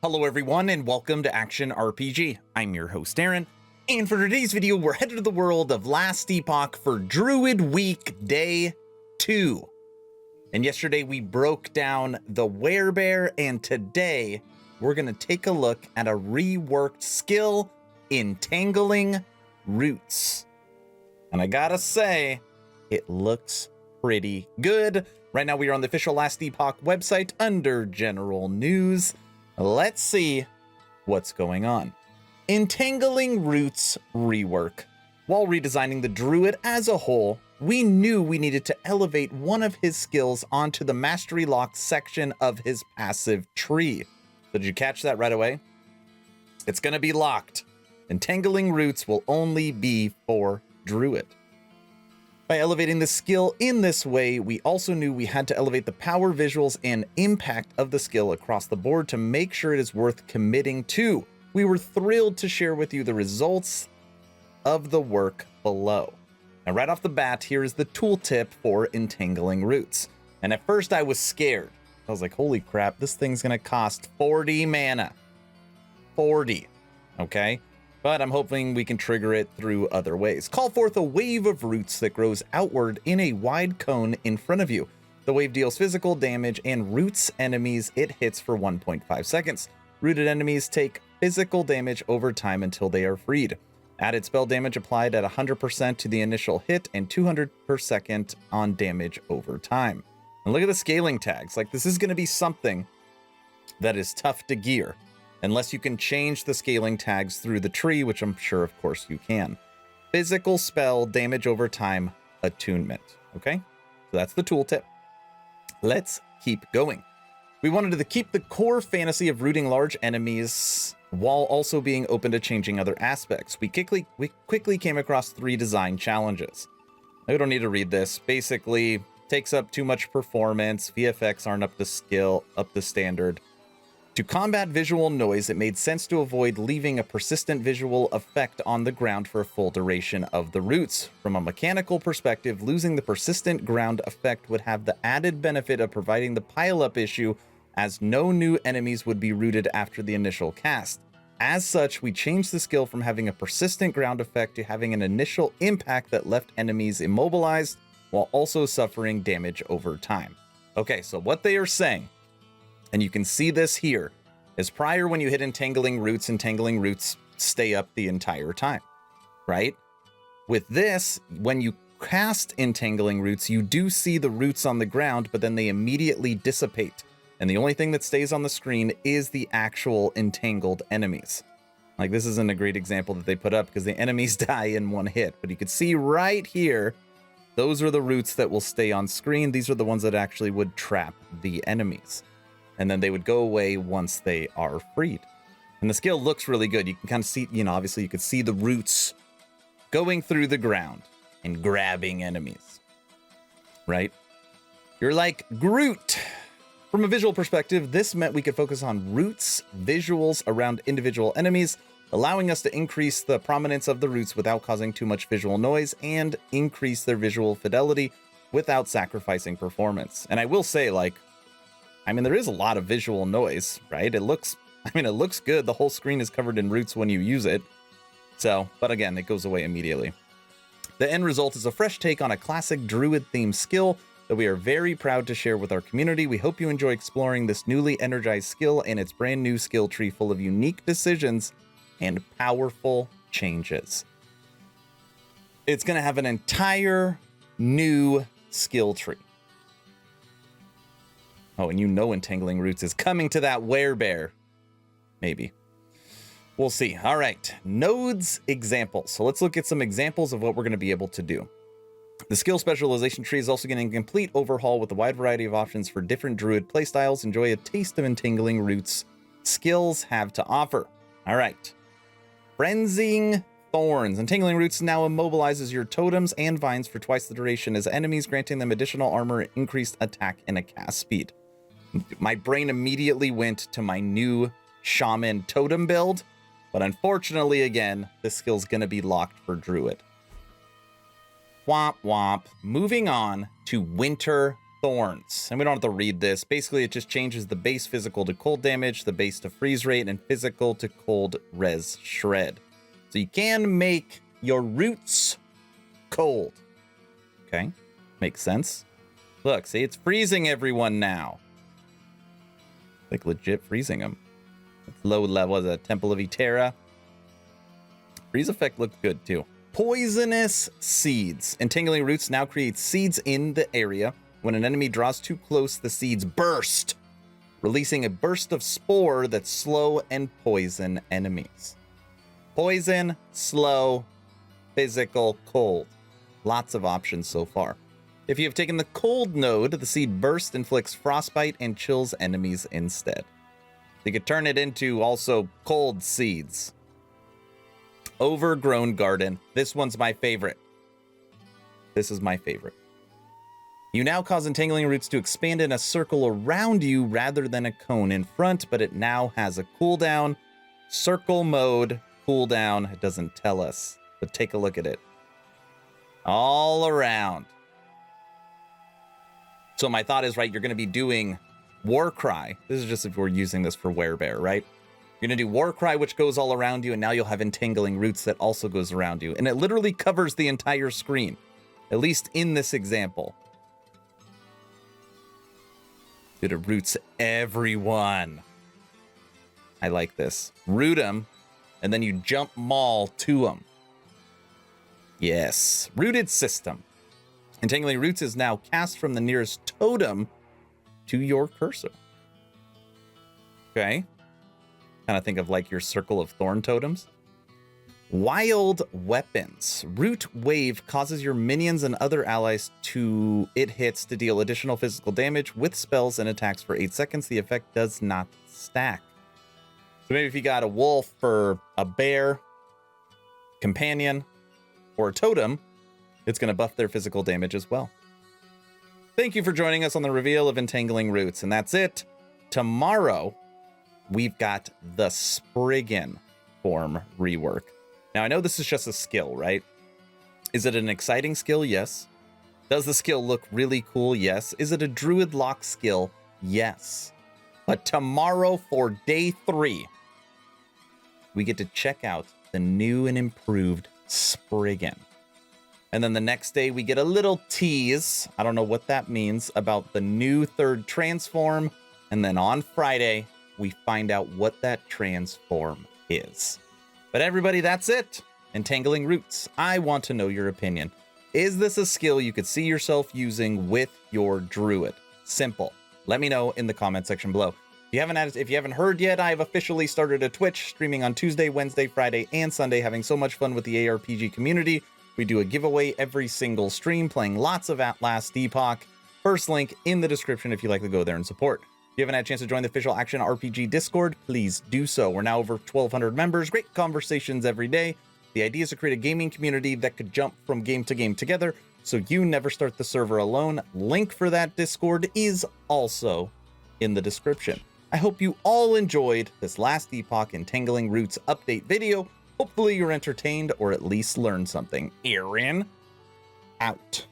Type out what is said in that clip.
Hello everyone and welcome to Action RPG. I'm your host Aaron, and for today's video we're headed to the world of Last Epoch for Druid Week Day 2. And yesterday we broke down the Werebear, and today we're going to take a look at a reworked skill, Entangling Roots. And I gotta say, it looks pretty good. Right now we are on the official Last Epoch website under General News. Let's see what's going on. Entangling Roots rework. While redesigning the Druid as a whole, we knew we needed to elevate one of his skills onto the Mastery Lock section of his passive tree. So did you catch that right away? It's going to be locked. Entangling Roots will only be for Druid. By elevating the skill in this way, we also knew we had to elevate the power, visuals, and impact of the skill across the board to make sure it is worth committing to. We were thrilled to share with you the results of the work below. Now, right off the bat, here is the tooltip for Entangling Roots. And at first I was scared. I was like, holy crap, this thing's gonna cost 40 mana. 40, okay? But I'm hoping we can trigger it through other ways. Call forth a wave of roots that grows outward in a wide cone in front of you. The wave deals physical damage and roots enemies it hits for 1.5 seconds. Rooted enemies take physical damage over time until they are freed. Added spell damage applied at 100% to the initial hit and 200 per second on damage over time. And look at the scaling tags. Like, this is going to be something that is tough to gear. Unless you can change the scaling tags through the tree, which I'm sure, of course, you can. Physical spell, damage over time, attunement. Okay? So that's the tooltip. Let's keep going. We wanted to keep the core fantasy of rooting large enemies while also being open to changing other aspects. We quickly came across 3 design challenges. I don't need to read this. Basically, takes up too much performance. VFX aren't up to standard. To combat visual noise, it made sense to avoid leaving a persistent visual effect on the ground for a full duration of the roots. From a mechanical perspective, losing the persistent ground effect would have the added benefit of providing the pile-up issue, as no new enemies would be rooted after the initial cast. As such, we changed the skill from having a persistent ground effect to having an initial impact that left enemies immobilized while also suffering damage over time. Okay, so what they are saying, and you can see this here, is prior when you hit Entangling Roots stay up the entire time, right? With this, when you cast Entangling Roots, you do see the roots on the ground, but then they immediately dissipate. And the only thing that stays on the screen is the actual entangled enemies. Like, this isn't a great example that they put up because the enemies die in one hit, but you can see right here, those are the roots that will stay on screen. These are the ones that actually would trap the enemies. And then they would go away once they are freed. And the skill looks really good. You can kind of see, obviously you could see the roots going through the ground and grabbing enemies, right? You're like Groot. From a visual perspective, this meant we could focus on roots, visuals around individual enemies, allowing us to increase the prominence of the roots without causing too much visual noise and increase their visual fidelity without sacrificing performance. And I will say, there is a lot of visual noise, right? It looks good. The whole screen is covered in roots when you use it. So, but again, it goes away immediately. The end result is a fresh take on a classic Druid-themed skill that we are very proud to share with our community. We hope you enjoy exploring this newly energized skill and its brand new skill tree full of unique decisions and powerful changes. It's going to have an entire new skill tree. Oh, and Entangling Roots is coming to that Werebear. Maybe. We'll see. All right. Nodes examples. So let's look at some examples of what we're going to be able to do. The skill specialization tree is also getting a complete overhaul with a wide variety of options for different Druid playstyles. Enjoy a taste of Entangling Roots skills have to offer. All right. Frenzying Thorns. Entangling Roots now immobilizes your totems and vines for twice the duration as enemies, granting them additional armor, increased attack, and a cast speed. My brain immediately went to my new Shaman totem build, but unfortunately, again, this skill's going to be locked for Druid. Womp womp. Moving on to Winter Thorns. And we don't have to read this. Basically, it just changes the base physical to cold damage, the base to freeze rate, and physical to cold res shred. So you can make your roots cold. Okay, makes sense. Look, see, it's freezing everyone now. Like legit freezing them. Low level as a Temple of Eterra. Freeze effect looked good too. Poisonous seeds. Entangling roots now creates seeds in the area. When an enemy draws too close, the seeds burst, releasing a burst of spore that slow and poison enemies. Poison, slow, physical, cold. Lots of options so far. If you have taken the cold node, the seed burst, inflicts frostbite, and chills enemies instead. You could turn it into also cold seeds. Overgrown Garden. This one's my favorite. This is my favorite. You now cause entangling roots to expand in a circle around you rather than a cone in front, but it now has a cooldown. Circle mode, cooldown. It doesn't tell us, but take a look at it. All around. So my thought is, right, you're going to be doing Warcry. This is just if we're using this for Werebear, right? You're going to do Warcry, which goes all around you, and now you'll have Entangling Roots that also goes around you. And it literally covers the entire screen, at least in this example. Dude, it roots everyone. I like this. Root them, and then you jump maul to them. Yes, rooted system. Entangling Roots is now cast from the nearest totem to your cursor. Okay. Kind of think of like your circle of thorn totems. Wild weapons. Root wave causes your minions and other allies to hits to deal additional physical damage with spells and attacks for 8 seconds. The effect does not stack. So maybe if you got a wolf or a bear, companion, or a totem, it's going to buff their physical damage as well. Thank you for joining us on the reveal of Entangling Roots. And that's it. Tomorrow, we've got the Spriggan form rework. Now, I know this is just a skill, right? Is it an exciting skill? Yes. Does the skill look really cool? Yes. Is it a Druid lock skill? Yes. But tomorrow for day 3, we get to check out the new and improved Spriggan. And then the next day, we get a little tease. I don't know what that means about the new 3rd transform. And then on Friday, we find out what that transform is. But everybody, that's it. Entangling Roots. I want to know your opinion. Is this a skill you could see yourself using with your Druid? Simple. Let me know in the comment section below. If you haven't heard yet, I've officially started a Twitch streaming on Tuesday, Wednesday, Friday, and Sunday, having so much fun with the ARPG community. We do a giveaway every single stream, playing lots of Last Epoch. First link in the description if you'd like to go there and support. If you haven't had a chance to join the official Action RPG Discord, please do so. We're now over 1,200 members, great conversations every day. The idea is to create a gaming community that could jump from game to game together, so you never start the server alone. Link for that Discord is also in the description. I hope you all enjoyed this Last Epoch Entangling Roots update video. Hopefully you're entertained or at least learned something. Aaron, out.